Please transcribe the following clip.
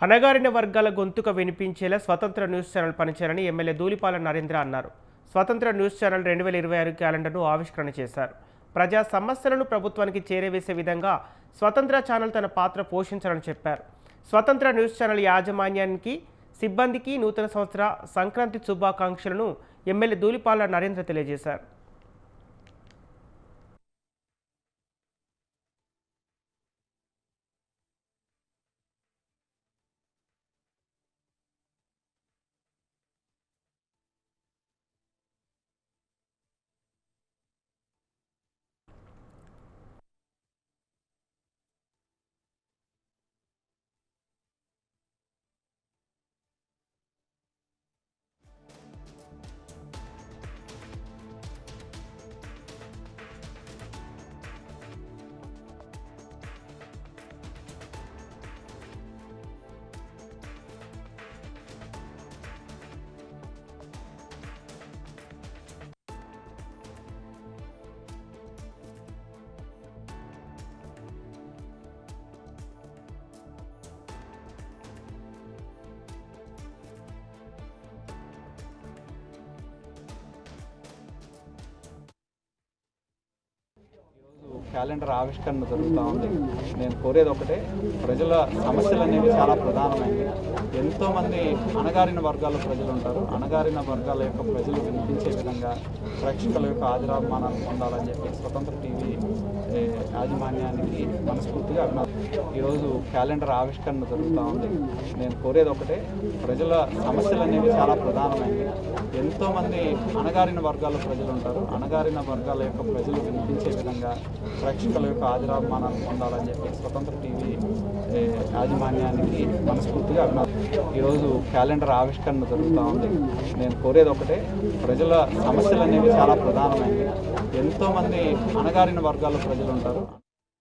అణగారిన వర్గాల గొంతుక వినిపించేలా స్వతంత్ర న్యూస్ ఛానల్ పనిచేయాలని ఎమ్మెల్యే ధూళిపాల నరేంద్ర అన్నారు. స్వతంత్ర న్యూస్ ఛానల్ 2026 క్యాలెండర్ను ఆవిష్కరణ చేశారు. ప్రజా సమస్యలను ప్రభుత్వానికి చేరవేసే విధంగా స్వతంత్ర ఛానల్ తన పాత్ర పోషించాలని చెప్పారు. స్వతంత్ర న్యూస్ ఛానల్ యాజమాన్యానికి, సిబ్బందికి నూతన సంవత్సర సంక్రాంతి శుభాకాంక్షలను ఎమ్మెల్యే ధూళిపాల నరేంద్ర తెలియజేశారు. క్యాలెండర్ ఆవిష్కరణ జరుగుతూ ఉంది. నేను కోరేది ఒకటే, ప్రజల సమస్యలు అనేవి చాలా ప్రధానమైనవి. ఎంతోమంది అణగారిన వర్గాల ప్రజలు ఉంటారు. అణగారిన వర్గాల యొక్క ప్రజలు వినిపించే విధంగా ప్రేక్షకుల యొక్క ఆదరాభిమానాన్ని పొందాలని చెప్పి స్వతంత్ర టీవీ యాజమాన్యానికి మనస్ఫూర్తిగా ఈరోజు క్యాలెండర్ ఆవిష్కరణ జరుగుతూ ఉంది. నేను కోరేది ఒకటే, ప్రజల సమస్యలు అనేవి చాలా ప్రధానమైనవి. ఎంతోమంది అణగారిన వర్గాల ప్రజలు ఉంటారు. అణగారిన వర్గాల యొక్క ప్రజలు వినిపించే విధంగా ప్రేక్షకుల యొక్క ఆదరాభిమానాన్ని పొందాలని చెప్పి స్వతంత్ర టీవీ యాజమాన్యానికి మనస్ఫూర్తిగా ఈరోజు క్యాలెండర్ ఆవిష్కరణ జరుగుతూ ఉంది. నేను కోరేది ఒకటే, ప్రజల సమస్యలు అనేవి చాలా ప్రధానమైనవి. ఎంతోమంది అణగారిన వర్గాల ప్రజలు ఉంటారు.